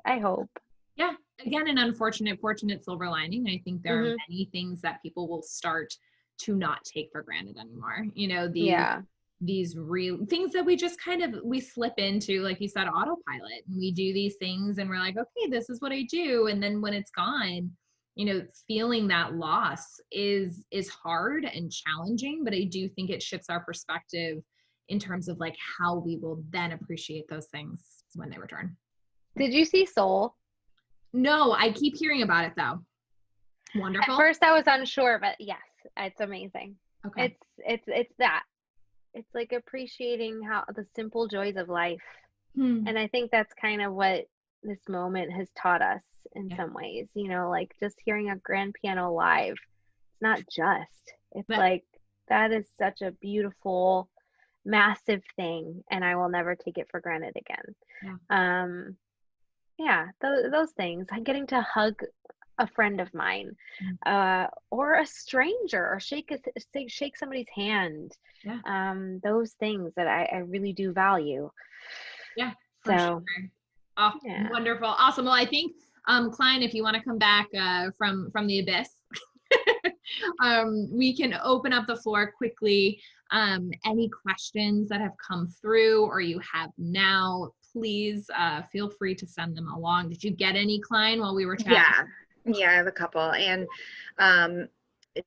I hope. Yeah. Again, an fortunate silver lining. I think there are many things that people will start to not take for granted anymore. These real things that we just we slip into, like you said, autopilot, and we do these things and we're like, okay, this is what I do. And then when it's gone, feeling that loss is hard and challenging, but I do think it shifts our perspective in terms of like how we will then appreciate those things when they return. Did you see Soul? No, I keep hearing about it though. Wonderful. At first I was unsure, but yes, it's amazing. Okay. It's that. It's like appreciating how the simple joys of life. And I think that's kind of what this moment has taught us in some ways, like just hearing a grand piano live. It's not just, it's like, that is such a beautiful, massive thing. And I will never take it for granted again. Those things, like getting to hug a friend of mine, or a stranger, or shake somebody's hand. Those things that I really do value. Yeah. For sure. Oh, wonderful. Awesome. Well, I think, Klein, if you want to come back from the abyss, we can open up the floor quickly. Any questions that have come through or you have now, please feel free to send them along. Did you get any, Klein, while we were chatting? Yeah, I have a couple. And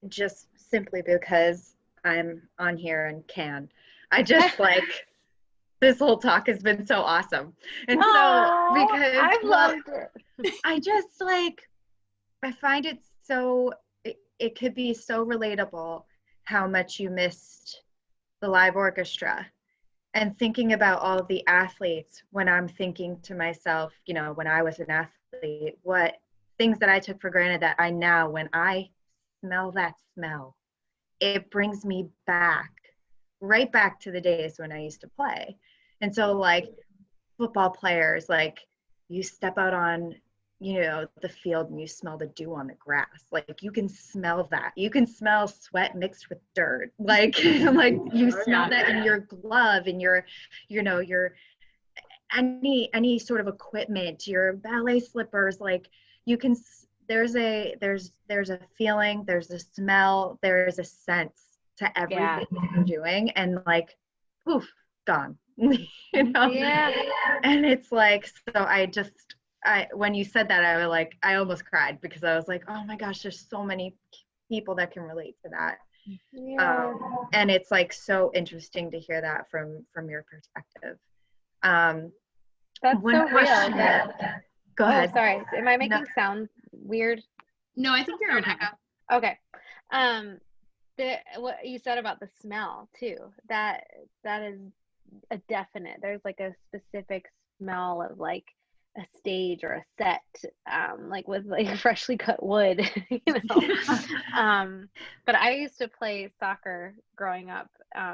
just simply because I'm on here and I just like, this whole talk has been so awesome. And so, because I've loved it. I just like, I find it so, it could be so relatable how much you missed the live orchestra. And thinking about all of the athletes, when I'm thinking to myself, when I was an athlete, what things that I took for granted that I now, when I smell that smell, it brings me right back to the days when I used to play. And so like football players, like you step out on, the field and you smell the dew on the grass. Like you can smell that. You can smell sweat mixed with dirt. Like, you smell that in your glove, in your any sort of equipment, your ballet slippers, like you can, there's a feeling, there's a smell, there's a sense to everything that you're doing, and like, poof, gone. And it's like, so when you said that, I almost cried, because I was like, oh my gosh, there's so many people that can relate to that. Yeah. And it's like so interesting to hear that from your perspective. That's One so real. question. Go ahead. Oh, sorry. Am I making No. sound weird? No, I think you're okay. Okay. What you said about the smell too, that is a definite. There's like a specific smell of like a stage or a set, like with like freshly cut wood, you know. But I used to play soccer growing up,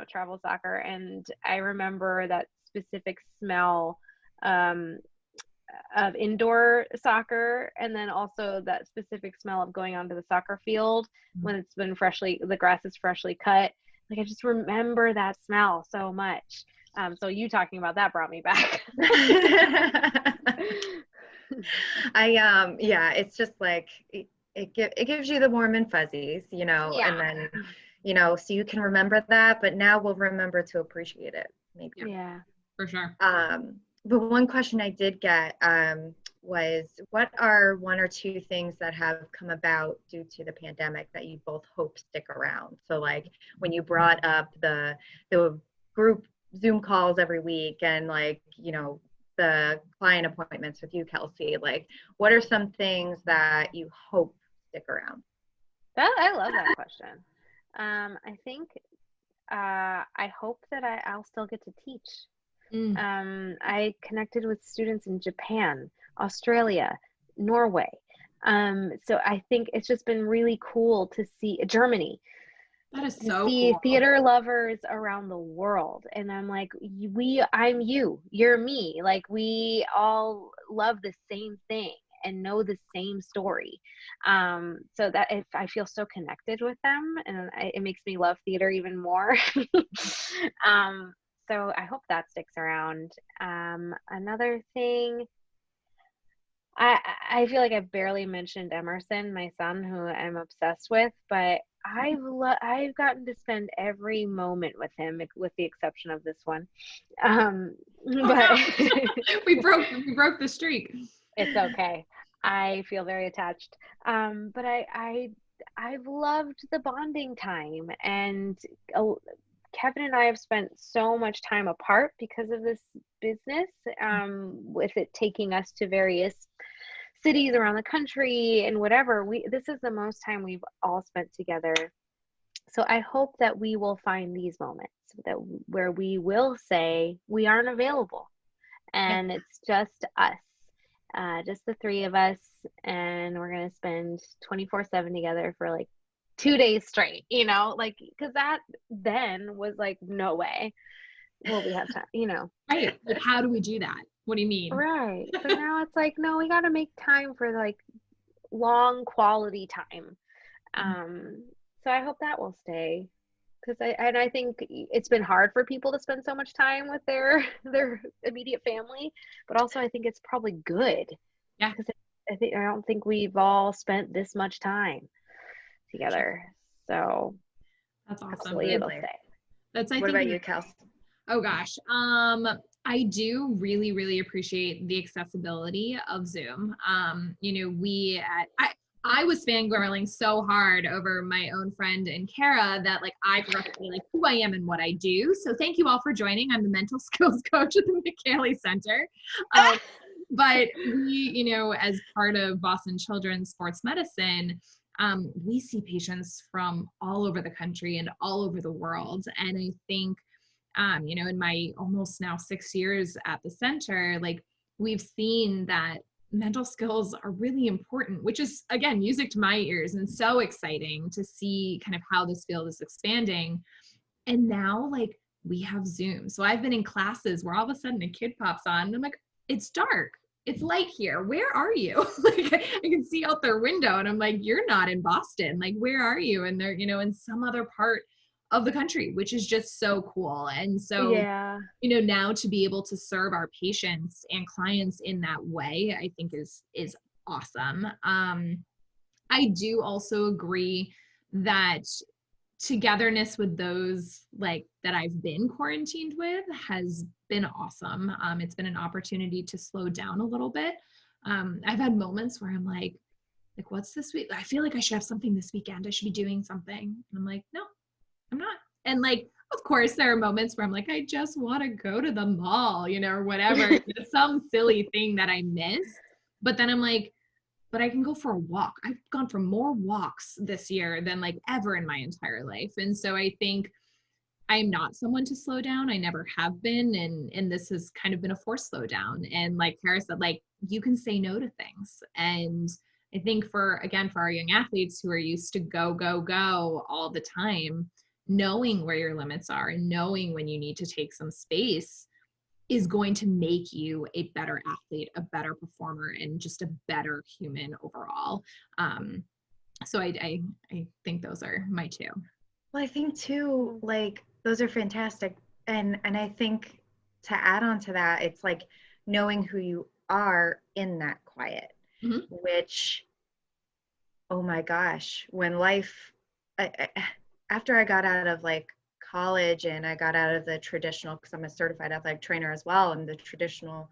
travel soccer, and I remember that specific smell of indoor soccer, and then also that specific smell of going onto the soccer field when it's been the grass is freshly cut. Like I just remember that smell so much. So you talking about that brought me back. Yeah, it's just like it gives you the warm and fuzzies, you know, Yeah. and then, you know, so you can remember that, but now we'll remember to appreciate it, maybe. Yeah, for sure. But one question I did get was, what are one or two things that have come about due to the pandemic that you both hope stick around? So like when you brought up the group Zoom calls every week and like, you know, the client appointments with you, Kelsey, like what are some things that you hope stick around? I love that question. I think I hope that I'll still get to teach. I connected with students in Japan, Australia, Norway. So I think it's just been really cool to see Germany. That is To so see cool. theater lovers around the world. And I'm like, I'm you, you're me. Like we all love the same thing and know the same story. So that if I feel so connected with them, and it makes me love theater even more. So I hope that sticks around. Another thing, I feel like I've barely mentioned Emerson, my son, who I'm obsessed with, but I've gotten to spend every moment with him, with the exception of this one. But we broke the streak. It's okay. I feel very attached. But I've loved the bonding time, and Kevin and I have spent so much time apart because of this business, with it taking us to various cities around the country and whatever. This is the most time we've all spent together. So I hope that we will find these moments where we will say we aren't available, and it's just us, just the three of us, and we're gonna spend 24/7 together for like 2 days straight, you know, like, because that then was like, no way will we have time, you know. Right. Like, how do we do that? What do you mean? Right. So now it's like, no, we got to make time for like long quality time. So I hope that will stay, because I think it's been hard for people to spend so much time with their immediate family, but also I think it's probably good. Yeah. Because I don't think we've all spent this much time together. So That's awesome. hopefully it'll stay. What about you, Kelsey? Oh gosh. I do really, really appreciate the accessibility of Zoom. You know, I was fangirling so hard over my own friend and Kara that like I forgot to say like who I am and what I do. So thank you all for joining. I'm the mental skills coach at the McKaylee Center. But we, you know, as part of Boston Children's Sports Medicine, we see patients from all over the country and all over the world. And I think, you know, in my almost now 6 years at the center, like we've seen that mental skills are really important, which is, again, music to my ears and so exciting to see kind of how this field is expanding. And now, like, we have Zoom. So I've been in classes where all of a sudden a kid pops on and I'm like, it's dark. It's light here. Where are you? Like, I can see out their window and I'm like, you're not in Boston. Like, where are you? And they're, you know, in some other part of the country, which is just so cool. And so, Yeah. you know, now to be able to serve our patients and clients in that way, I think is awesome. I do also agree that togetherness with those like that I've been quarantined with has been awesome. It's been an opportunity to slow down a little bit. I've had moments where I'm like, what's this week? I feel like I should have something this weekend. I should be doing something. And I'm like, no, I'm not. And like, of course, there are moments where I'm like, I just want to go to the mall, you know, or whatever. It's some silly thing that I miss. But then I'm like, but I can go for a walk. I've gone for more walks this year than like ever in my entire life. And so I think I'm not someone to slow down. I never have been. And this has kind of been a forced slowdown. And like Kara said, like, you can say no to things. And I think for our young athletes who are used to go all the time, knowing where your limits are and knowing when you need to take some space is going to make you a better athlete, a better performer, and just a better human overall. So I think those are my two. Well, I think too, like, those are fantastic. And I think to add on to that, it's like knowing who you are in that quiet, which, oh my gosh, when life, after I got out of like college and I got out of the traditional, because I'm a certified athletic trainer as well, and the traditional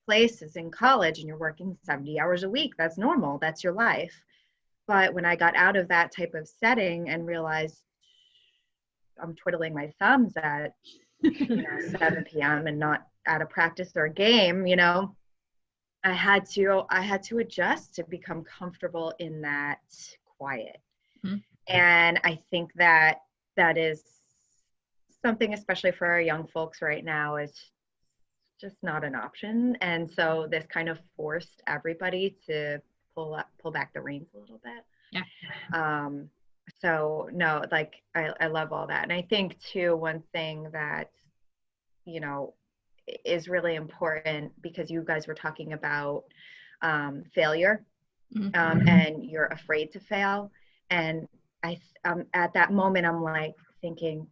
places in college, and you're working 70 hours a week, that's normal, that's your life. But when I got out of that type of setting and realized I'm twiddling my thumbs at 7 p.m. and not at a practice or a game, I had to adjust to become comfortable in that quiet. And I think that is something, especially for our young folks right now, is just not an option. And so this kind of forced everybody to pull back the reins a little bit. Yeah. So no, like I love all that. And I think too, one thing that, is really important, because you guys were talking about failure, and you're afraid to fail. And at that moment, I'm like thinking,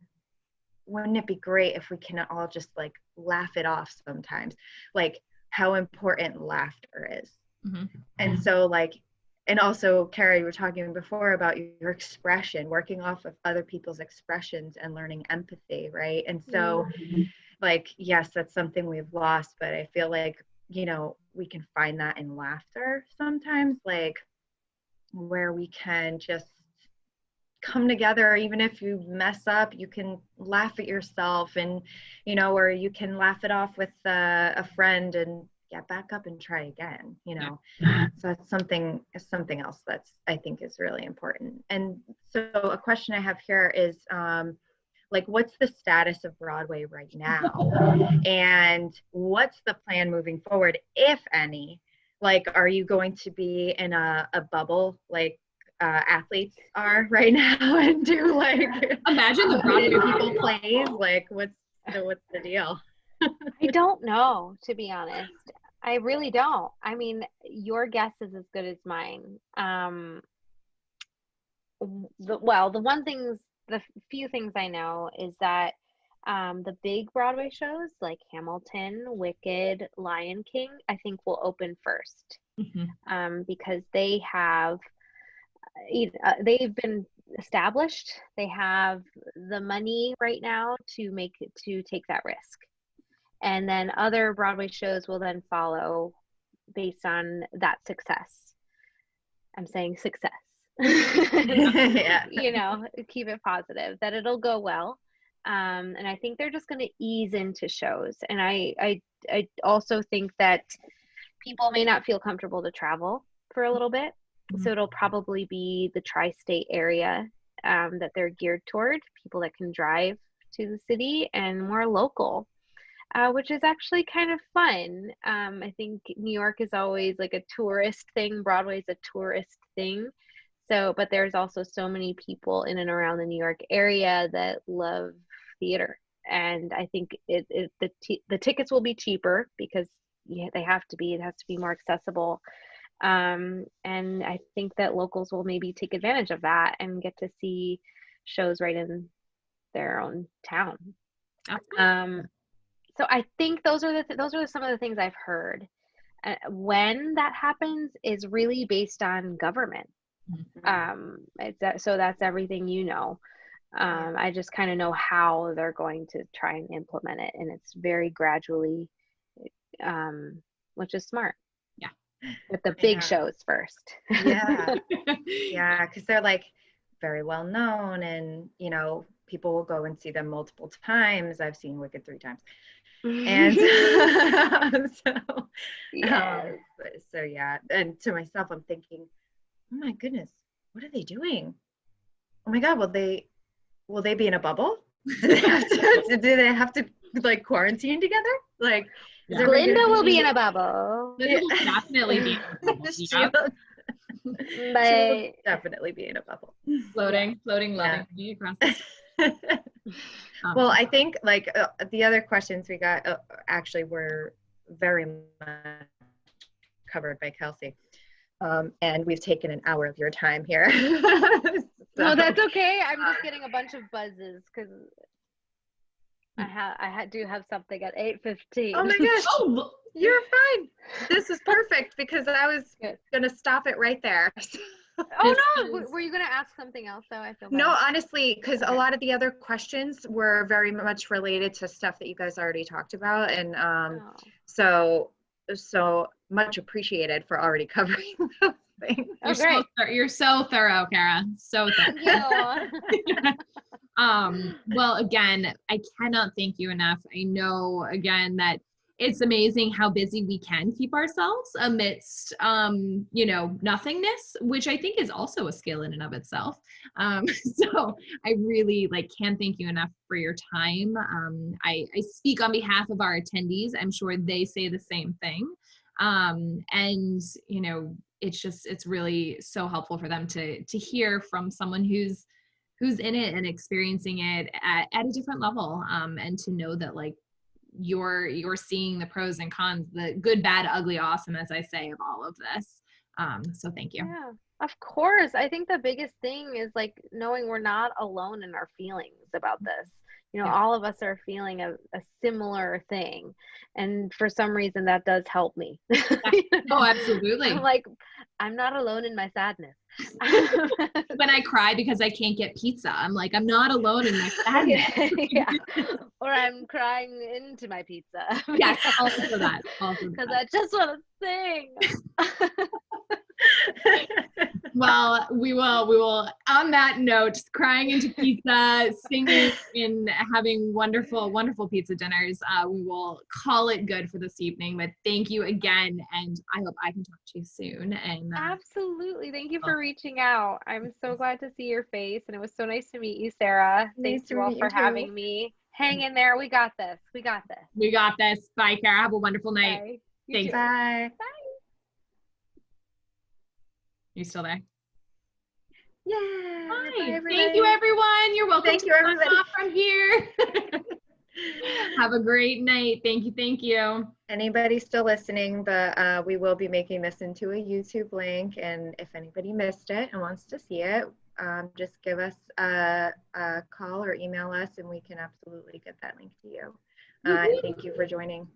wouldn't it be great if we can all just like laugh it off sometimes, like how important laughter is. And so like, and also, Kara, you were talking before about your expression, working off of other people's expressions and learning empathy, right? And so like, yes, that's something we've lost, but I feel like, we can find that in laughter sometimes, like where we can just come together. Even if you mess up, you can laugh at yourself, and, or you can laugh it off with a friend and get back up and try again, So that's something else that's, I think, is really important. And so a question I have here is, like, what's the status of Broadway right now? And what's the plan moving forward, if any? Like, are you going to be in a bubble like athletes are right now and do like imagine the Broadway people plays? Like, what's the deal? I don't know, to be honest. I really don't. I mean, your guess is as good as mine. The few things I know is that the big Broadway shows like Hamilton, Wicked, Lion King, I think will open first, because they have, they've been established. They have the money right now to take that risk. And then other Broadway shows will then follow based on that success. I'm saying success. Yeah. Keep it positive, that it'll go well. And I think they're just going to ease into shows. And I also think that people may not feel comfortable to travel for a little bit. So it'll probably be the tri-state area that they're geared toward, people that can drive to the city, and more local. Which is actually kind of fun. I think New York is always like a tourist thing. Broadway is a tourist thing. So, but there's also so many people in and around the New York area that love theater. And I think the tickets will be cheaper because it has to be more accessible. And I think that locals will maybe take advantage of that and get to see shows right in their own town. So I think those are some of the things I've heard. When that happens is really based on government. So that's everything. I just kind of know how they're going to try and implement it, and it's very gradually, which is smart. Yeah, with the big shows first. Yeah, because they're like very well known, and people will go and see them multiple times. I've seen Wicked 3 times. And so yeah, and to myself, I'm thinking, oh my goodness, what are they doing? Oh my God, will they be in a bubble? Do they have to like quarantine together? Like, Yeah. Glinda will be in a bubble. Linda will definitely be in a bubble. She will definitely be in a bubble. Floating, loving me across the Well, I think like the other questions we got actually were very much covered by Kelsey. And we've taken an hour of your time here. No, that's okay. I'm just getting a bunch of buzzes because I do have something at 8:15. Oh my gosh. Oh, you're fine. This is perfect because I was going to stop it right there. Oh no, were you going to ask something else though? I feel bad. No, honestly, because a lot of the other questions were very much related to stuff that you guys already talked about. And so much appreciated for already covering those things. You're so thorough, Kara. So thorough. Well, again, I cannot thank you enough. I know, again, that it's amazing how busy we can keep ourselves amidst, nothingness, which I think is also a skill in and of itself. So I really can't thank you enough for your time. I speak on behalf of our attendees. I'm sure they say the same thing. And it's really so helpful for them to hear from someone who's in it and experiencing it at a different level, and to know that you're seeing the pros and cons, the good, bad, ugly, awesome, as I say, of all of this. So thank you. Yeah, of course. I think the biggest thing is knowing we're not alone in our feelings about this. All of us are feeling a similar thing. And for some reason that does help me. Oh, absolutely. I'm not alone in my sadness. When I cry because I can't get pizza, I'm I'm not alone in my sadness. Yeah. Or I'm crying into my pizza. Yes, also that. Because I just want to sing. Well, we will, on that note, crying into pizza, singing, and having wonderful, wonderful pizza dinners, we will call it good for this evening. But thank you again, and I hope I can talk to you soon. And absolutely. Thank you for reaching out. I'm so glad to see your face, and it was so nice to meet you, Sarah. Thanks you all for having me. Hang in there. We got this. We got this. Bye, Kara. Have a wonderful night. Bye. Thanks. Bye. Bye. You still there? Yeah. Hi. Thank you, everyone. You're welcome. Thank you, everybody. From here. Have a great night. Thank you. Anybody still listening, we will be making this into a YouTube link, and if anybody missed it and wants to see it, just give us a call or email us, and we can absolutely get that link to you. Thank you for joining.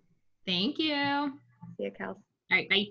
Thank you. See you, Kels. All right, bye.